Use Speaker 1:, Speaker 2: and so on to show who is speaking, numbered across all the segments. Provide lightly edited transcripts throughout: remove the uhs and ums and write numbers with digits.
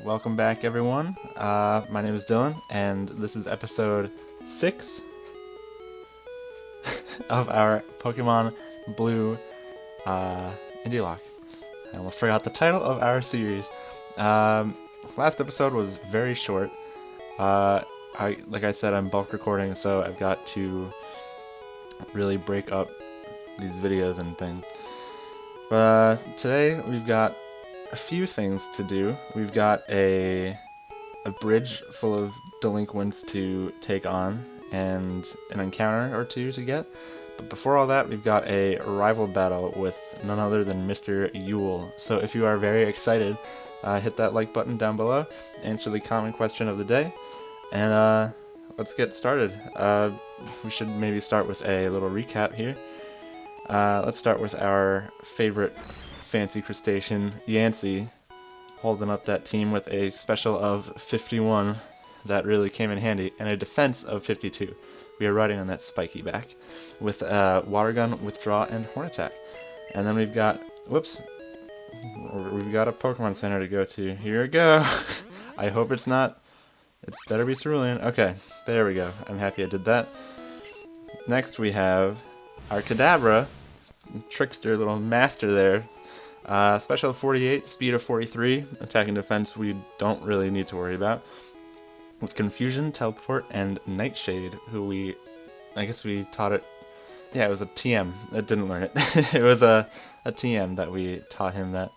Speaker 1: welcome back everyone. My name is Dylan, and this is episode 6 of our Pokemon Blue Indylocke. I almost forgot the title of our series. Last episode was very short. Like I said, I'm bulk recording, so I've got to really break up these videos and things. But today we've got a few things to do. We've got a bridge full of delinquents to take on and an encounter or two to get. But before all that, we've got a rival battle with none other than Mr. EUL. So if you are very excited, hit that like button down below, answer the common question of the day, and let's get started. We should maybe start with a little recap here. Let's start with our favorite fancy crustacean, Yancey, holding up that team with a special of 51 that really came in handy, and a defense of 52. We are riding on that spiky back with Water Gun, Withdraw, and Horn Attack. And then we've got, we've got a Pokemon Center to go to. Here we go. I hope it's not, it's better be Cerulean. Okay, there we go. I'm happy I did that. Next we have our Kadabra, trickster, little master there. Special of 48, speed of 43, attack and defense we don't really need to worry about. With Confusion, Teleport, and Nightshade, who I guess we taught it, yeah, it was a TM, it didn't learn it. It was a TM that we taught him that.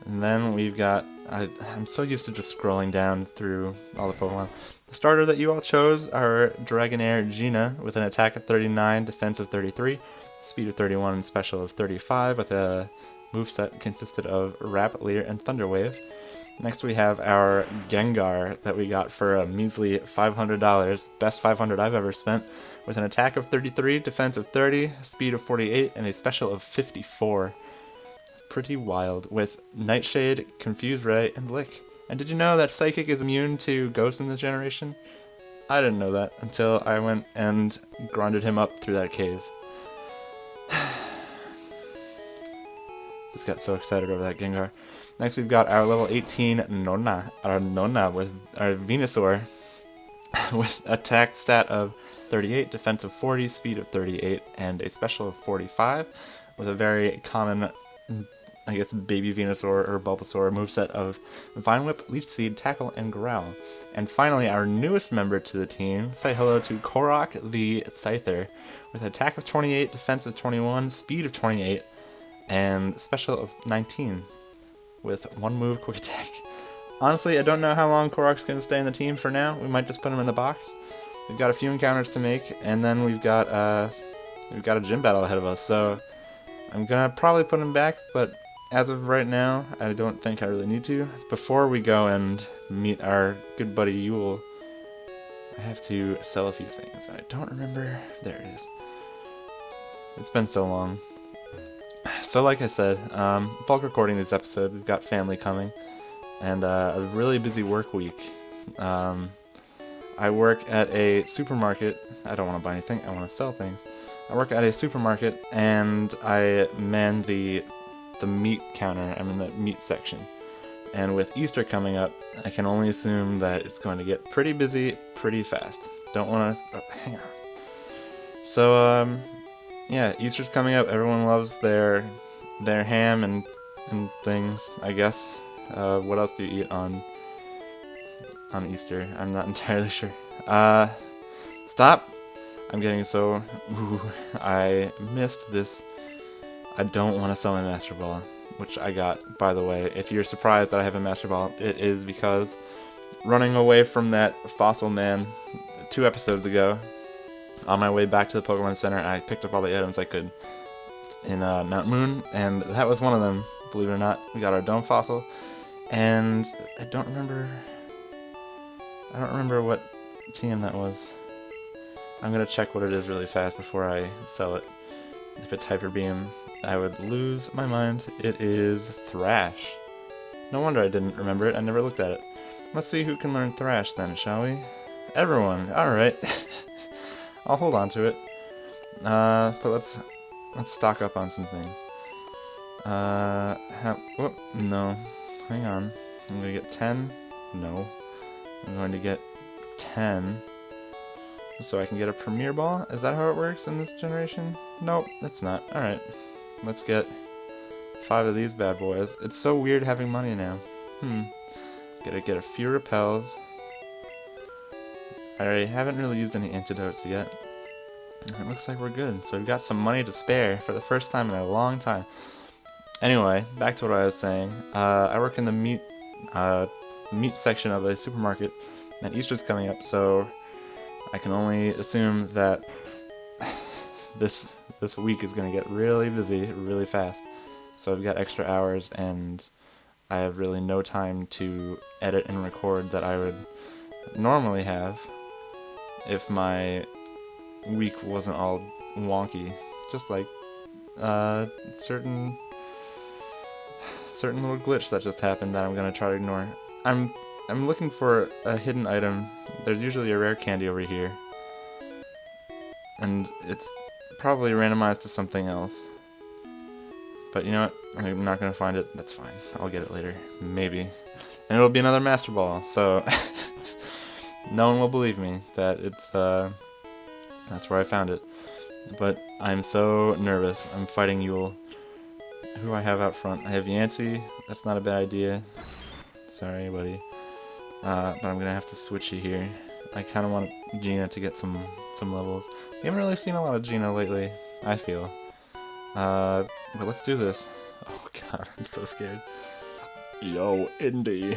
Speaker 1: And then we've got, I'm so used to just scrolling down through all the Pokemon. The starter that you all chose are Dragonair Gina, with an attack of 39, defense of 33, speed of 31, and special of 35, with a moveset consisted of Rap, Leer, and Thunder Wave. Next we have our Gengar that we got for a measly $500, best $500 I've ever spent, with an attack of 33, defense of 30, speed of 48, and a special of 54. Pretty wild, with Nightshade, Confuse Ray, and Lick. And did you know that Psychic is immune to Ghost in this generation? I didn't know that until I went and grinded him up through that cave. Just got so excited over that Gengar. Next we've got our level 18 Nona with our Venusaur with attack stat of 38, defense of 40, speed of 38, and a special of 45, with a very common, I guess, baby Venusaur or Bulbasaur moveset of Vine Whip, Leech Seed, Tackle, and Growl. And finally, our newest member to the team, say hello to Korok the Scyther, with attack of 28, defense of 21, speed of 28, and special of 19, with one move quick attack. Honestly, I don't know how long Korok's going to stay in the team for now. We might just put him in the box. We've got a few encounters to make, and then we've got a gym battle ahead of us, so I'm going to probably put him back, but as of right now, I don't think I really need to. Before we go and meet our good buddy EUL, I have to sell a few things, and I don't remember. There it is. It's been so long. So like I said, bulk recording these episodes, we've got family coming, and a really busy work week. I work at a supermarket. I don't want to buy anything, I want to sell things. I work at a supermarket, and I man the meat counter. I'm in the meat section. And with Easter coming up, I can only assume that it's going to get pretty busy pretty fast. Don't want to... hang on. So, yeah, Easter's coming up. Everyone loves their ham and things, I guess. What else do you eat on Easter? I'm not entirely sure. Stop! I'm getting so... Ooh, I missed this. I don't want to sell my Master Ball, which I got, by the way. If you're surprised that I have a Master Ball, it is because running away from that fossil man 2 episodes ago, on my way back to the Pokemon Center, I picked up all the items I could in Mount Moon, and that was one of them, believe it or not. We got our Dome Fossil, and I don't remember what TM that was. I'm gonna check what it is really fast before I sell it. If it's Hyper Beam, I would lose my mind. It is Thrash. No wonder I didn't remember it, I never looked at it. Let's see who can learn Thrash then, shall we? Everyone, alright. I'll hold on to it. But let's stock up on some things. Whoop, no. Hang on. I'm going to get 10. No. I'm going to get 10. So I can get a Premier Ball? Is that how it works in this generation? Nope, that's not. Alright. Let's get 5 of these bad boys. It's so weird having money now. Gotta get a few repels. I haven't really used any antidotes yet. It looks like we're good. So we've got some money to spare for the first time in a long time. Anyway, back to what I was saying. I work in the meat section of a supermarket, and Easter's coming up, so I can only assume that this week is going to get really busy really fast. So I've got extra hours, and I have really no time to edit and record that I would normally have if my week wasn't all wonky. Just like certain little glitch that just happened that I'm going to try to ignore. I'm looking for a hidden item. There's usually a rare candy over here. And it's probably randomized to something else. But you know what? I'm not going to find it. That's fine. I'll get it later. Maybe. And it'll be another Master Ball. So no one will believe me that it's that's where I found it. But I'm so nervous. I'm fighting EUL. Who do I have out front? I have Yancey. That's not a bad idea. Sorry, buddy. But I'm gonna have to switch you here. I kind of want Gina to get some levels. We haven't really seen a lot of Gina lately, I feel. But let's do this. Oh god, I'm so scared. Yo, Indy,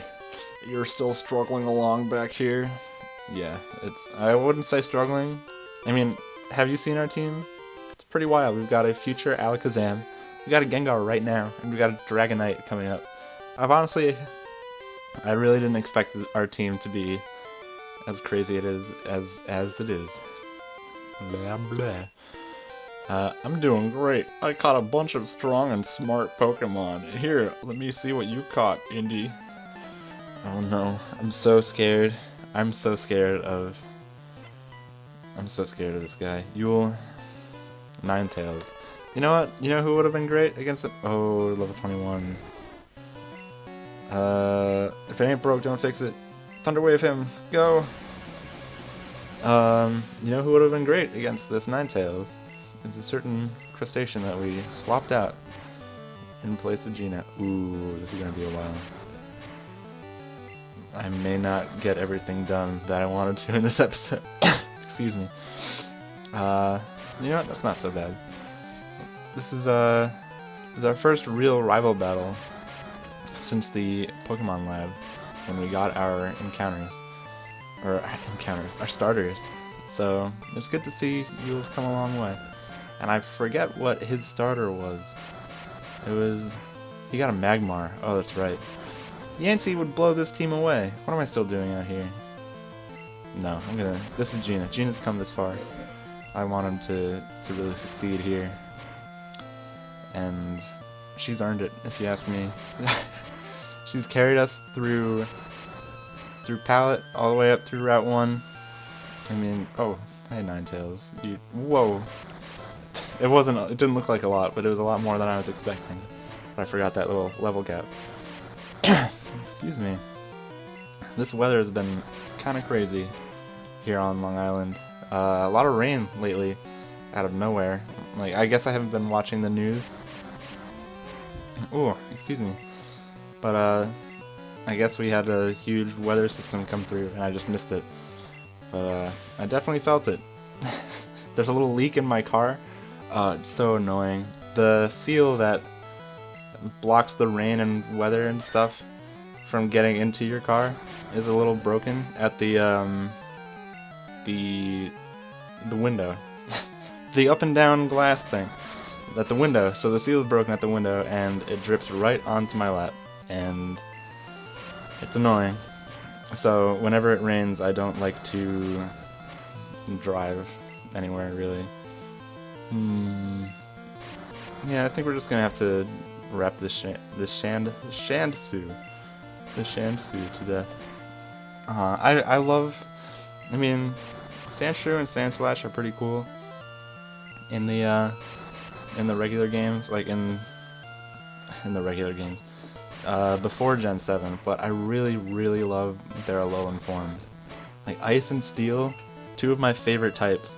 Speaker 1: you're still struggling along back here? Yeah, I wouldn't say struggling. I mean, have you seen our team? It's pretty wild. We've got a future Alakazam. We got a Gengar right now, and we got a Dragonite coming up. I really didn't expect our team to be as crazy it is as it is. Blah blah. I'm doing great. I caught a bunch of strong and smart Pokemon. Here, let me see what you caught, Indy. Oh no, I'm so scared. I'm so scared of this guy. EUL, Ninetales. You know what? You know who would have been great against it? Oh, level 21. If it ain't broke, don't fix it. Thunderwave him. Go! You know who would have been great against this Ninetales? It's a certain crustacean that we swapped out in place of Gina. Ooh, this is gonna be a while. I may not get everything done that I wanted to in this episode. Excuse me. You know what? That's not so bad. This is our first real rival battle since the Pokemon Lab, when we got our our starters. So it's good to see EUL's come a long way. And I forget what his starter was. He got a Magmar. Oh, that's right. Yancey would blow this team away. What am I still doing out here? No, this is Gina. Gina's come this far. I want him to really succeed here. And she's earned it, if you ask me. She's carried us through Palette, all the way up through Route 1. I mean, oh, hey Ninetales. Whoa. It didn't look like a lot, but it was a lot more than I was expecting. But I forgot that little level gap. Excuse me. This weather has been kind of crazy here on Long Island. A lot of rain lately, out of nowhere. Like, I guess I haven't been watching the news. Ooh, excuse me. But, I guess we had a huge weather system come through, and I just missed it. But, I definitely felt it. There's a little leak in my car. It's so annoying. The seal that blocks the rain and weather and stuff from getting into your car is a little broken at the window. The up and down glass thing at the window. So the seal is broken at the window, and it drips right onto my lap, and it's annoying. So whenever it rains, I don't like to drive anywhere really. Yeah, I think we're just gonna have to wrap this Shandsu to death. I mean, Sandshrew and Sandslash are pretty cool in the regular games, like in the regular games. before Gen 7, but I really, really love their Alolan forms. Like Ice and Steel, two of my favorite types.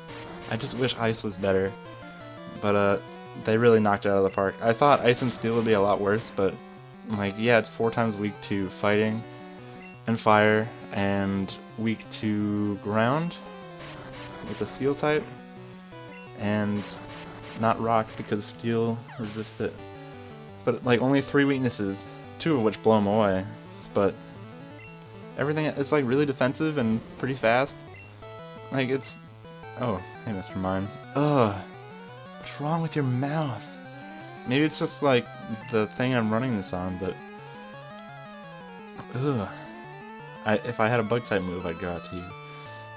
Speaker 1: I just wish Ice was better, but they really knocked it out of the park. I thought Ice and Steel would be a lot worse, but like, yeah, it's 4 times weak to Fighting and Fire, and weak to Ground with the Steel type, and not Rock because Steel resists it. But like only 3 weaknesses, 2 of which blow him away. But everything, it's like really defensive and pretty fast. Like it's, oh, hey Mr. Mime. Ugh, what's wrong with your mouth? Maybe it's just like the thing I'm running this on, but ugh. If I had a bug type move, I'd go out to you.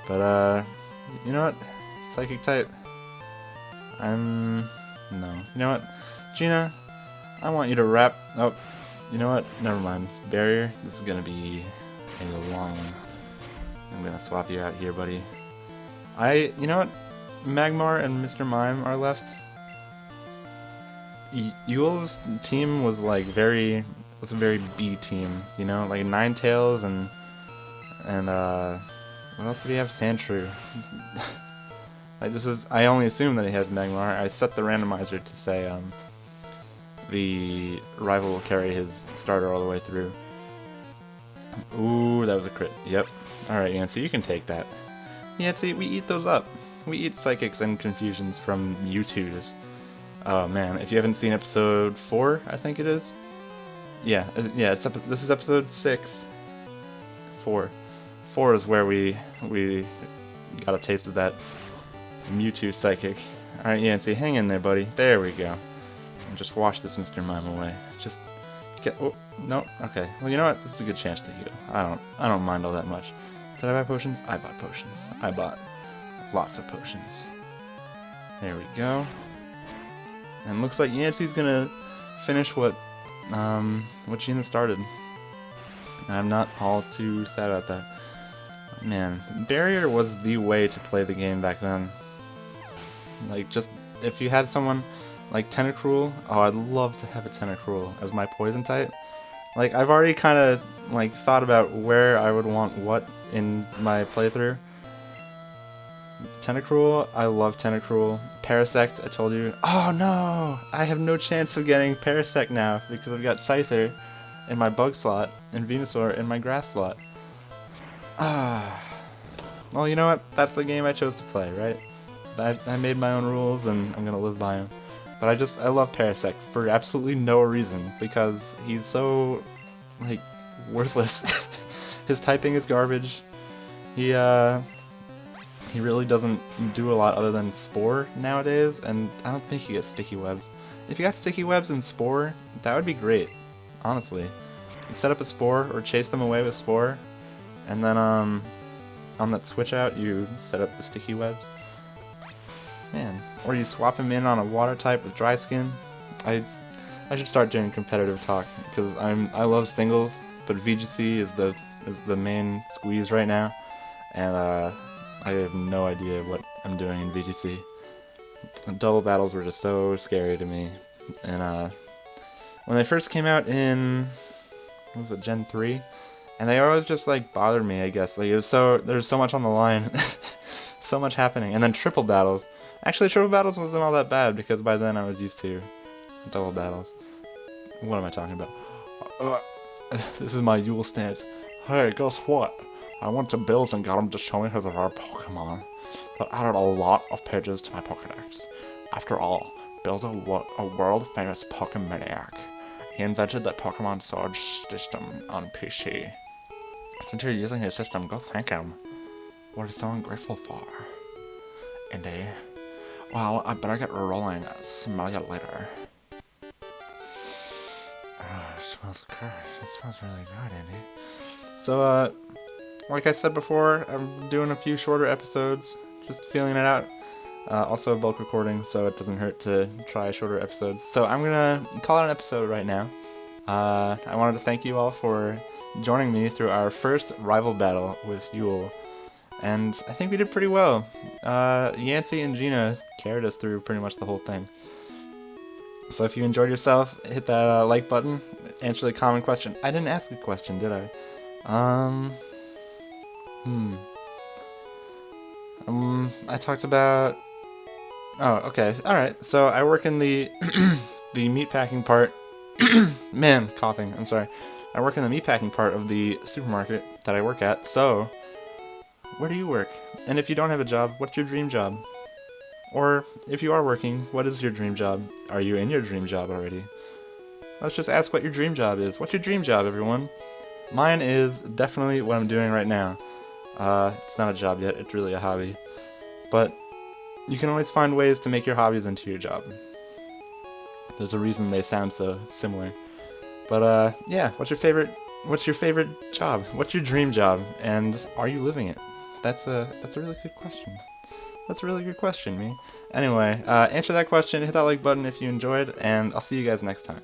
Speaker 1: But you know what? Psychic type. No. You know what? Gina, I want you to wrap. Oh, you know what? Never mind. Barrier. This is gonna be a long one. I'm gonna swap you out here, buddy. You know what? Magmar and Mr. Mime are left. EUL's team was like a very B team, you know, like Ninetales and what else did he have? Sandshrew. Like I only assume that he has Magmar. I set the randomizer to say the rival will carry his starter all the way through. Ooh, that was a crit. Yep. Alright, Yancy, you can take that. Yancy, we eat those up. We eat Psychics and Confusions from Mewtwo's. Oh man, if you haven't seen episode 4, I think it is. Yeah, this is episode 6. 4. 4 is where we got a taste of that Mewtwo Psychic. Alright, Yancy, hang in there, buddy. There we go. And just wash this Mr. Mime away. Just get. Oh no. Okay. Well, you know what? This is a good chance to heal. I don't mind all that much. Did I buy potions? I bought potions. I bought lots of potions. There we go. And looks like Yancy's gonna finish what Gina started. And I'm not all too sad about that. Man, Barrier was the way to play the game back then. Like, just, if you had someone like Tentacruel, oh, I'd love to have a Tentacruel as my poison type. Like, I've already kind of, like, thought about where I would want what in my playthrough. Tentacruel, I love Tentacruel. Parasect, I told you. Oh no! I have no chance of getting Parasect now because I've got Scyther in my bug slot and Venusaur in my grass slot. Ah. Well, you know what? That's the game I chose to play, right? I made my own rules and I'm gonna live by them. But I love Parasect for absolutely no reason because he's so, like, worthless. His typing is garbage. He really doesn't do a lot other than Spore nowadays, and I don't think he gets Sticky Webs. If you got Sticky Webs and Spore, that would be great, honestly. You set up a Spore, or chase them away with Spore, and then on that switch out, you set up the Sticky Webs. Man, or you swap him in on a Water type with Dry Skin. I should start doing competitive talk, because I love singles, but VGC is the main squeeze right now, and I have no idea what I'm doing in VGC. The double battles were just so scary to me. And when they first came out in, what was it, Gen 3? And they always just like bothered me, I guess. Like there's so much on the line. So much happening. And then triple battles. Actually, triple battles wasn't all that bad because by then I was used to double battles. What am I talking about? This is my EUL stance. Hey, guess what? I went to Bill's and got him to show me who there are Pokemon. That added a lot of pages to my Pokedex. After all, Bill's a world-famous Pokemaniac. He invented the Pokemon Sword system on PC. Since you're using his system, go thank him. What are you so ungrateful for? Indy. Well, I better get rolling. Smell you later. Oh, it smells good. It smells really good, Indy. So, like I said before, I'm doing a few shorter episodes, just feeling it out. Also bulk recording, so it doesn't hurt to try shorter episodes. So I'm gonna call it an episode right now. I wanted to thank you all for joining me through our first rival battle with EUL. And I think we did pretty well. Yancy and Gina carried us through pretty much the whole thing. So if you enjoyed yourself, hit that like button. Answer the common question. I didn't ask a question, did I? I talked about... Oh, okay. Alright. So I work in the the meatpacking part. Man, coughing. I'm sorry. I work in the meatpacking part of the supermarket that I work at. So, where do you work? And if you don't have a job, what's your dream job? Or if you are working, what is your dream job? Are you in your dream job already? Let's just ask what your dream job is. What's your dream job, everyone? Mine is definitely what I'm doing right now. It's not a job yet, it's really a hobby. But you can always find ways to make your hobbies into your job. There's a reason they sound so similar. But yeah, what's your favorite job? What's your dream job? And are you living it? That's a really good question. That's a really good question, me. Anyway, answer that question, hit that like button if you enjoyed, and I'll see you guys next time.